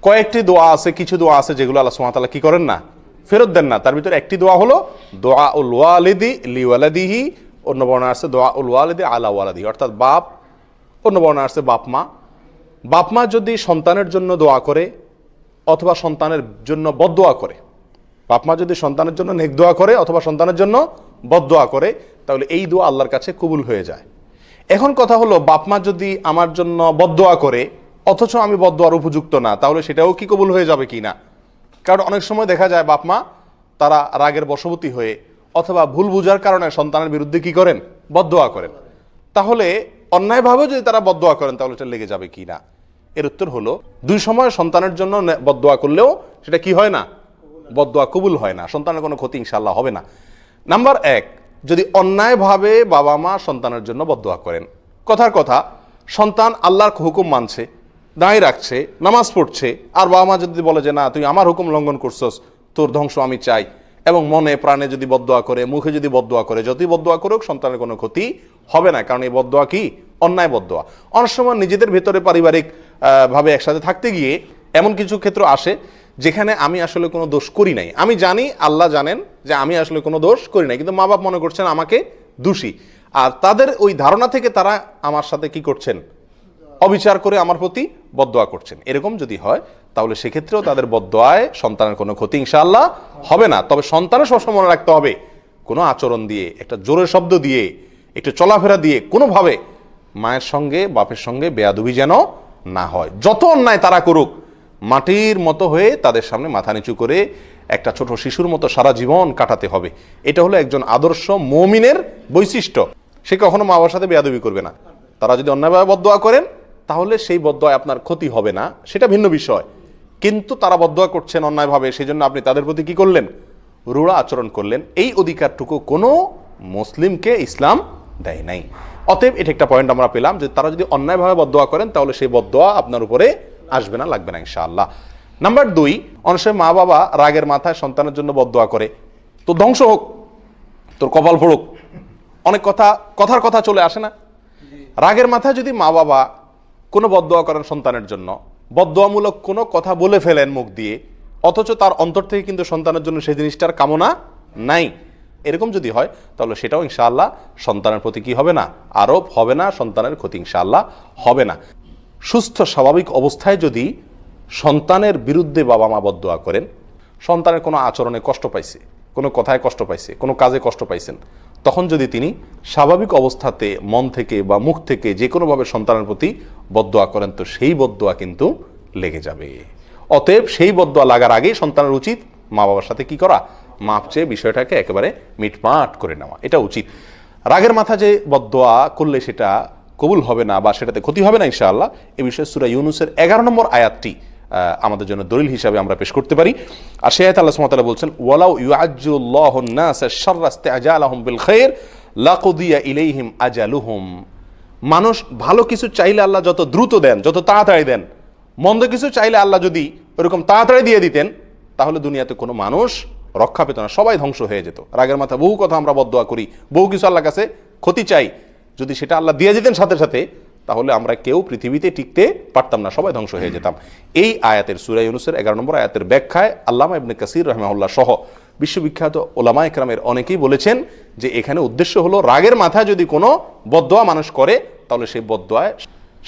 কয়েকটি দোয়া আছে, কিছু দোয়া আছে যেগুলো আল্লাহ সুবহানাহু ওয়া তাআলা কি করেন না, ফেরত দেন না। তার ভিতরে একটি দোয়া হলো দুআউল ওয়ালিদি লিওয়ালাদিহি, অন্য বর্ণনা আছে দুআউল ওয়ালিদি আলা ওয়ালাদিহি, অর্থাৎ বাপ, অন্য বর্ণনা আছে বাপ মা। বাপ মা যদি সন্তানের জন্য দোয়া করে অথবা সন্তানের জন্য বদদোয়া করে, বাপ মা যদি সন্তানের জন্য নেক দোয়া করে অথবা সন্তানের জন্য বদদোয়া করে, তাহলে এই দোয়া আল্লাহর কাছে কবুল হয়ে যায়। এখন কথা হলো, বাপ মা যদি আমার জন্য বদদোয়া করে অথচ আমি বদদোয়ার উপযুক্ত না, তাহলে সেটাও কি কবুল হয়ে যাবে কি না? কারণ অনেক সময় দেখা যায় বাপ মা তারা রাগের বশবর্তী হয়ে অথবা ভুল বুঝার কারণে সন্তানের বিরুদ্ধে কি করেন, বদদোয়া করেন। তাহলে অন্যায়ভাবে যদি তারা বদদোয়া করেন তাহলে এটা লেগে যাবে কি না? এর উত্তর হলো, দুই সময় সন্তানের জন্য বদদোয়া করলেও সেটা কি হয় না, বদদোয়া কবুল হয় না, সন্তানের কোনো ক্ষতি ইনশাআল্লাহ হবে না। নাম্বার এক, যদি অন্যায়ভাবে বাবা মা সন্তানের জন্য বদদোয়া করেন, কথার কথা সন্তান আল্লাহর হুকুম মানছে, দাঁড়িয়ে রাখছে, নামাজ পড়ছে, আর বাবা মা যদি বলে যে না তুই আমার হুকুম লঙ্ঘন করছস, তোর ধ্বংস আমি চাই, এবং মনে প্রাণে যদি বদদোয়া করে, মুখে যদি বদদোয়া করে, যতই বদদোয়া করুক সন্তানের কোনো ক্ষতি হবে না, কারণ এই বদদোয়া কি অন্যায় বদদোয়া। অনেক সময় নিজেদের ভেতরে পারিবারিক ভাবে একসাথে থাকতে গিয়ে এমন কিছু ক্ষেত্র আসে যেখানে আমি আসলে কোনো দোষ করি নাই, আমি জানি, আল্লাহ জানেন যে আমি আসলে কোনো দোষ করি নাই, কিন্তু মা বাপ মনে করছেন আমাকে দোষী, আর তাদের ওই ধারণা থেকে তারা আমার সাথে কি করছেন, অবিচার করে আমার প্রতি বদদোয়া করছেন। এরকম যদি হয় তাহলে সেক্ষেত্রেও তাদের বদদোয়ায় সন্তানের কোনো ক্ষতি ইনশাআল্লাহ হবে না। তবে সন্তানের সবসময় মনে রাখতে হবে, কোনো আচরণ দিয়ে, একটা জোরের শব্দ দিয়ে, একটু চলাফেরা দিয়ে কোনোভাবে মায়ের সঙ্গে বাপের সঙ্গে বেয়াদবি যেন না হয়। যত অন্যায় তারা করুক, মাটির মতো হয়ে তাদের সামনে মাথা নিচু করে একটা ছোট শিশুর মতো সারা জীবন কাটাতে হবে। এটা হলো একজন আদর্শ মুমিনের বৈশিষ্ট্য। সে কখনো মা বাবার সাথে বেয়াদবি করবে না। তারা যদি অন্যায়ভাবে বদদোয়া করেন তাহলে সেই বদদোয়ায় আপনার ক্ষতি হবে না, সেটা ভিন্ন বিষয়। কিন্তু তারা বদদোয়া করছেন অন্যায়ভাবে, সেই জন্য আপনি তাদের প্রতি কি করলেন, রূঢ় আচরণ করলেন। এই অধিকারটুকু কোনো মুসলিমকে ইসলাম দেয় নাই। অতএব এটা একটা পয়েন্ট আমরা পেলাম যে তারা যদি অন্যায়ভাবে বদদোয়া করেন তাহলে সেই বদদোয়া আপনার উপরে আসবে না, লাগবে না ইনশাআল্লাহ। নাম্বার দুই, অনেক সময় মা বাবা রাগের মাথায় সন্তানের জন্য বদদোয়া করে, তো ধ্বংস হোক, তোর কপাল পড়ুক, অনেক কথার কথা চলে আসে না? রাগের মাথায় যদি মা বাবা কোনো বদদোয়া করেন সন্তানের জন্য, বদদোয়ামূলক কোনো কথা বলে ফেলেন মুখ দিয়ে, অথচ তার অন্তর থেকে কিন্তু সন্তানের জন্য সেই জিনিসটার কামনা নাই, এরকম যদি হয় তাহলে সেটাও ইনশাআল্লাহ সন্তানের প্রতি কি হবে না, আরোপ হবে না, সন্তানের ক্ষতি ইনশাআল্লাহ হবে না। সুস্থ স্বাভাবিক অবস্থায় যদি সন্তানের বিরুদ্ধে বাবা মা বদদোয়া করেন, সন্তানের কোনো আচরণে কষ্ট পাইছে, কোনো কথায় কষ্ট পাইছে, কোনো কাজে কষ্ট পাইছেন, তখন যদি তিনি স্বাভাবিক অবস্থাতে মন থেকে বা মুখ থেকে যে কোনোভাবে সন্তানের প্রতি বদদোয়া করেন, তো সেই বদদোয়া কিন্তু লেগে যাবে। অতএব সেই বদদোয়া লাগার আগেই সন্তানের উচিত মা বাবার সাথে কি করা, মাপ চেয়ে বিষয়টাকে একেবারে মিটমাট করে নেওয়া, এটা উচিত। রাগের মাথা যে বদদোয়া করলে সেটা কবুল হবে না বা সেটাতে ক্ষতি হবে না ইনশাআল্লাহ, এই বিষয়ে সূরা ইউনূসের 11 নম্বর আয়াতটি আমাদের জন্য দলিল হিসাবে আমরা পেশ করতে পারি। আর সেই আয়াতে আল্লাহ সুবহানাহু ওয়া তাআলা বলছেন, ওয়ালাউ ইউআজ্জিলুল্লাহু আন-নাসা শাররা ইসতিআজালাহুম বিল খায়র লাকুদিয়া ইলাইহিম আজালুহুম। মানুষ ভালো কিছু চাইলে আল্লাহ যত দ্রুত দেন, যত তাড়াতাড়ি দেন, মন্দ কিছু চাইলে আল্লাহ যদি ওরকম তাড়াতাড়ি দিয়ে দিতেন তাহলে দুনিয়াতে কোনো মানুষ রক্ষা পেত না, সবাই ধ্বংস হয়ে যেত। রাগের মাথা বহু কথা আমরা বদদোয়া করি, বহু কিছু আল্লাহর কাছে ক্ষতি চাই, যদি সেটা আল্লাহ দিয়ে দিতেন সাথে সাথে তাহলে আমরা কেউ পৃথিবীতে টিকতে পারতাম না, সবাই ধ্বংস হয়ে যেতাম। এই আয়াতের সূরা ইউনূসের 11 নম্বর আয়াতের ব্যাখ্যায় আল্লামা ইবনে কাসির রাহিমাহুল্লাহ সহ বিশ্ববিখ্যাত ওলামা ইকরামের অনেকেই বলেছেন যে এখানে উদ্দেশ্য হলো রাগের মাথায় যদি কোনো বদদোয়া মানুষ করে তাহলে সেই বদদোয়ায়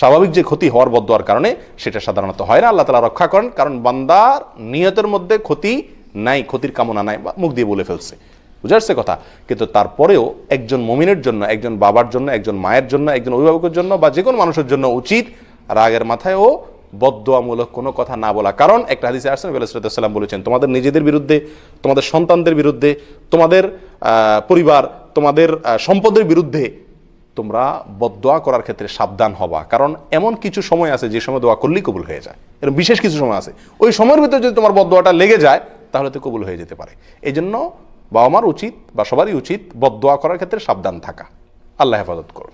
স্বাভাবিক যে ক্ষতি হওয়ার বদদোয়ার কারণে সেটা সাধারণত হয় না, আল্লাহ তাআলা রক্ষা করেন, কারণ বান্দার নিয়তের মধ্যে ক্ষতি নাই, ক্ষতির কামনা নাই, বা মুখ দিয়ে বলে ফেলছে, বুঝা যাচ্ছে কথা। কিন্তু তারপরেও একজন মুমিনের জন্য, একজন বাবার জন্য, একজন মায়ের জন্য, একজন অভিভাবকের জন্য বা যে কোনো মানুষের জন্য উচিত রাগের মাথায়ও বদদোয়ামূলক কোনো কথা না বলা। কারণ একটা হাদিসে আসছে, নবী সাল্লাল্লাহু আলাইহি ওয়াসাল্লাম বলেছেন, তোমাদের নিজেদের বিরুদ্ধে, তোমাদের সন্তানদের বিরুদ্ধে, তোমাদের পরিবার, তোমাদের সম্পদের বিরুদ্ধে তোমরা বদদোয়া করার ক্ষেত্রে সাবধান হবা, কারণ এমন কিছু সময় আছে যে সময় দোয়া করলেই কবুল হয়ে যায়, এরকম বিশেষ কিছু সময় আছে, ওই সময়ের ভিতরে যদি তোমার বদদোয়াটা লেগে যায় তাহলে তো কবুল হয়ে যেতে পারে। এই জন্য বাবা মার উচিত বা সবারই উচিত বদদোয়া করার ক্ষেত্রে সাবধান থাকা। আল্লাহ হেফাজত করুন।